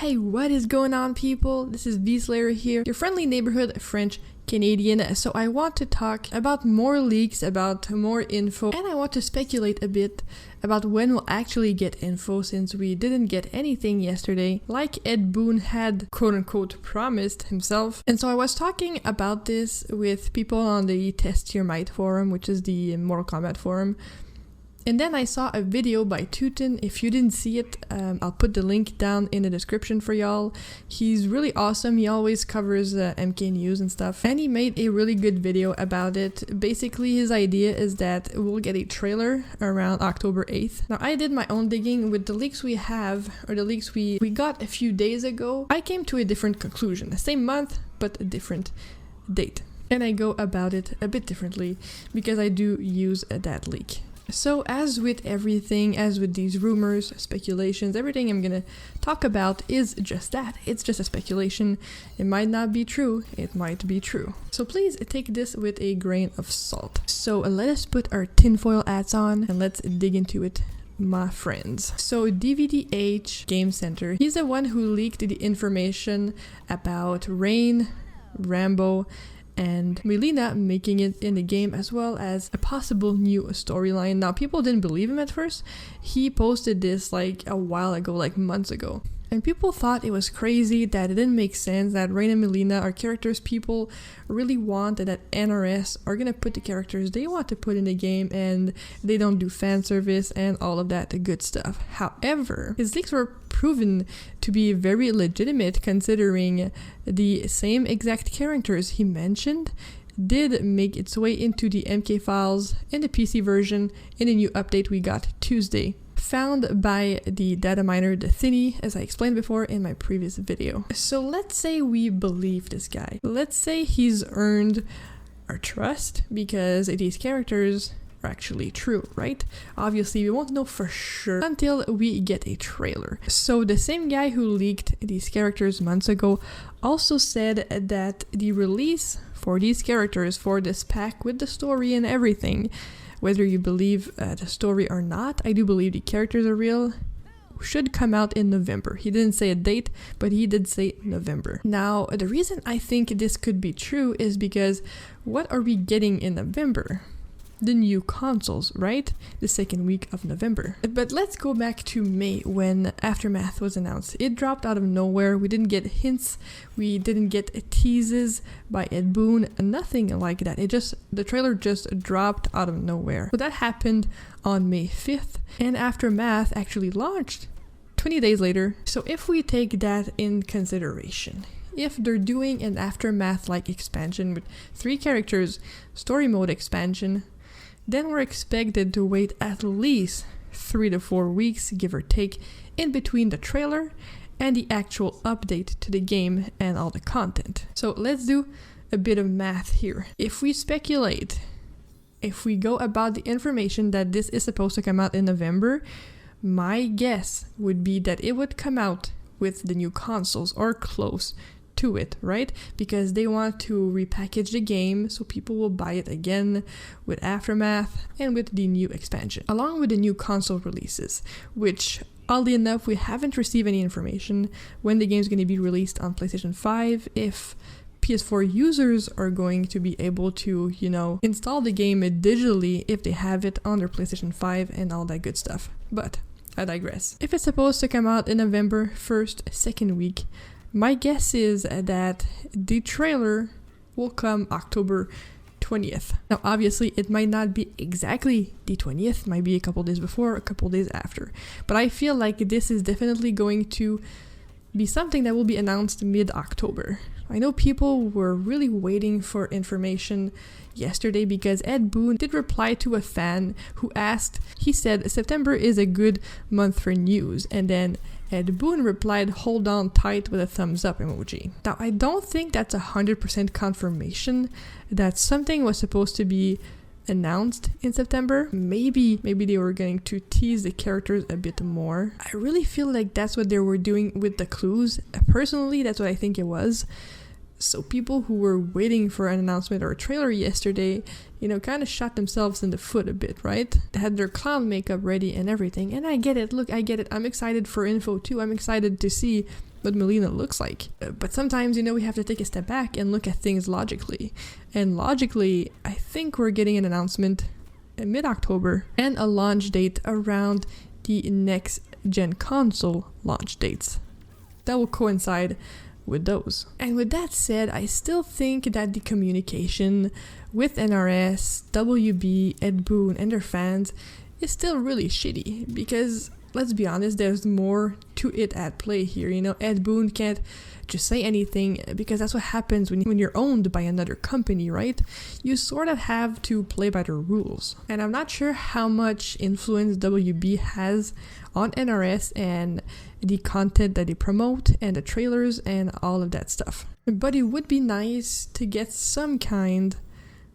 Hey, what is going on, people? This is V-Slayer here, your friendly neighborhood French Canadian. So I want to talk about more leaks, about more info, and I want to speculate a bit about when we'll actually get info, since we didn't get anything yesterday, like Ed Boon had quote-unquote promised himself. And so I was talking about this with people on the Test Your Might forum, which is the Mortal Kombat forum. And then I saw a video by Tootin. If you didn't see it, I'll put the link down in the description for y'all. He's really awesome. He always covers MK news and stuff. And he made a really good video about it. Basically, his idea is that we'll get a trailer around October 8th. Now, I did my own digging with the leaks we have, or the leaks we got a few days ago. I came to a different conclusion. The same month, but a different date. And I go about it a bit differently because I do use that leak. So as with everything, as with these rumors, speculations, everything I'm gonna talk about is just that. It's just a speculation. It might not be true, it might be true. So please take this with a grain of salt. So let us put our tinfoil hats on and let's dig into it, my friends. So DVDgamescenter, he's the one who leaked the information about Rain, Rambo, and Mileena making it in the game, as well as a possible new storyline. Now, people didn't believe him at first. He posted this like a while ago, like months ago. And people thought it was crazy, that it didn't make sense, that Rain and Mileena are characters people really want, and that NRS are gonna put the characters they want to put in the game, and they don't do fan service and all of that good stuff. However, his leaks were proven to be very legitimate, considering the same exact characters he mentioned did make its way into the MK files in the PC version in a new update we got Tuesday, found by the data miner, the Thinny, as I explained before in my previous video. So let's say we believe this guy. Let's say he's earned our trust because these characters are actually true, right? Obviously, we won't know for sure until we get a trailer. So the same guy who leaked these characters months ago also said that the release for these characters, for this pack with the story and everything, whether you believe the story or not, I do believe the characters are real, should come out in November. He didn't say a date, but he did say November. Now, the reason I think this could be true is because what are we getting in November? The new consoles, right? The second week of November. But let's go back to May when Aftermath was announced. It dropped out of nowhere. We didn't get hints. We didn't get teases by Ed Boon. Nothing like that. The trailer just dropped out of nowhere. So that happened on May 5th, and Aftermath actually launched 20 days later. So if we take that in consideration, if they're doing an Aftermath-like expansion with 3 characters, story mode expansion, then we're expected to wait at least 3 to 4 weeks, give or take, in between the trailer and the actual update to the game and all the content. So let's do a bit of math here. If we speculate, if we go about the information that this is supposed to come out in November, my guess would be that it would come out with the new consoles or close to it, right? Because they want to repackage the game so people will buy it again with Aftermath and with the new expansion, along with the new console releases, which oddly enough we haven't received any information when the game is going to be released on PlayStation 5, if PS4 users are going to be able to, install the game digitally if they have it on their PlayStation 5 and all that good stuff. But I digress. If it's supposed to come out in November 1st, second week, my guess is that the trailer will come October 20th. Now, obviously, it might not be exactly the 20th, might be a couple days before, a couple days after. But I feel like this is definitely going to be something that will be announced mid-October. I know people were really waiting for information yesterday because Ed Boon did reply to a fan who asked, he said, September is a good month for news, and then Ed Boon replied, hold on tight, with a thumbs up emoji. Now, I don't think that's 100% confirmation that something was supposed to be announced in September. Maybe they were going to tease the characters a bit more. I really feel like that's what they were doing with the clues. Personally, that's what I think it was. So people who were waiting for an announcement or a trailer yesterday, kind of shot themselves in the foot a bit, right? They had their clown makeup ready and everything. And I get it. Look, I get it. I'm excited for info too. I'm excited to see what Mileena looks like. But sometimes, you know, we have to take a step back and look at things logically. And logically, I think we're getting an announcement in mid-October and a launch date around the next gen console launch dates. That will coincide with those. And with that said, I still think that the communication with NRS, WB, Ed Boon, and their fans is still really shitty, because let's be honest, there's more to it at play here. You know, Ed Boon can't just say anything, because that's what happens when you're owned by another company, right? You sort of have to play by the rules. And I'm not sure how much influence WB has on NRS and the content that they promote and the trailers and all of that stuff. But it would be nice to get some kind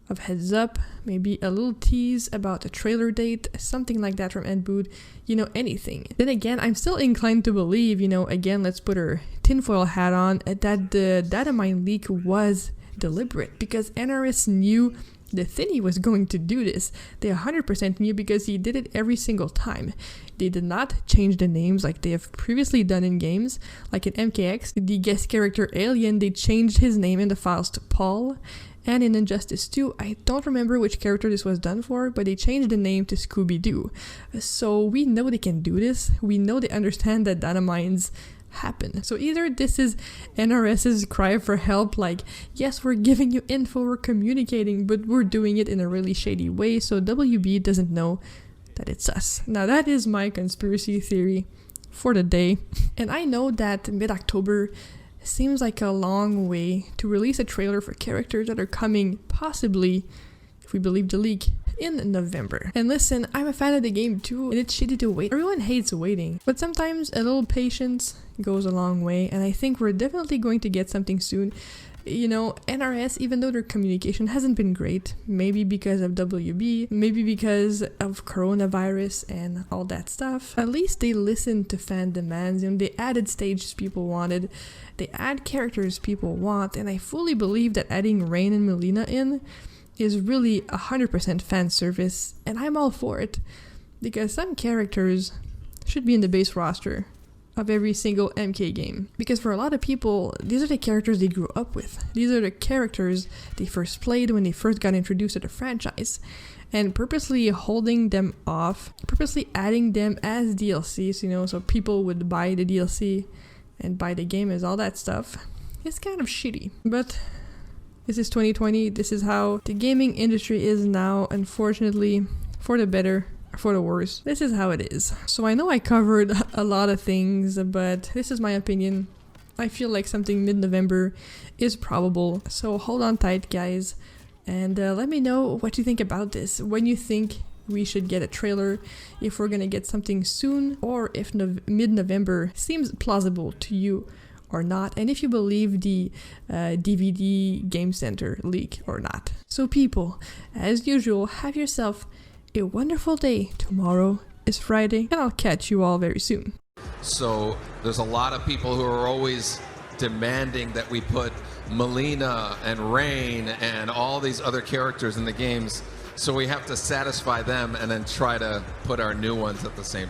of heads up, maybe a little tease about a trailer date, something like that from Ed Boon, you know, anything. Then again, I'm still inclined to believe, you know, again, let's put our tinfoil hat on, that the data mine leak was deliberate, because NRS knew the Thinny was going to do this. They 100% knew, because he did it every single time. They did not change the names like they have previously done in games. Like in MKX, the guest character Alien, they changed his name in the files to Paul. And in Injustice 2, I don't remember which character this was done for, but they changed the name to Scooby-Doo. So we know they can do this. We know they understand that data mines happen. So either this is NRS's cry for help, like, yes, we're giving you info, we're communicating, but we're doing it in a really shady way, so WB doesn't know that it's us. Now that is my conspiracy theory for the day. And I know that mid-October seems like a long way to release a trailer for characters that are coming, possibly, if we believe the leak, in November. And listen, I'm a fan of the game too, and it's shitty to wait. Everyone hates waiting, but sometimes a little patience goes a long way, and I think we're definitely going to get something soon. You know, NRS, even though their communication hasn't been great, maybe because of WB, maybe because of coronavirus and all that stuff, at least they listened to fan demands. You know, they added stages people wanted, they add characters people want, and I fully believe that adding Rain and Mileena in is really 100% fan service, and I'm all for it, because some characters should be in the base roster of every single MK game. Because for a lot of people, these are the characters they grew up with. These are the characters they first played when they first got introduced to the franchise. And purposely holding them off, purposely adding them as DLCs, you know, so people would buy the DLC and buy the game as all that stuff, it's kind of shitty. But this is 2020, this is how the gaming industry is now, unfortunately, for the better, for the worse. This is how it is. So I know I covered a lot of things, but this is my opinion. I feel like something mid-November is probable. So hold on tight, guys, and let me know what you think about this. When you think we should get a trailer, if we're gonna get something soon, or if mid-November seems plausible to you or not, and if you believe the DVDgamescenter leak or not. So people, as usual, have yourself a wonderful day. Tomorrow is Friday, and I'll catch you all very soon. So there's a lot of people who are always demanding that we put Mileena and Rain and all these other characters in the games, so we have to satisfy them and then try to put our new ones at the same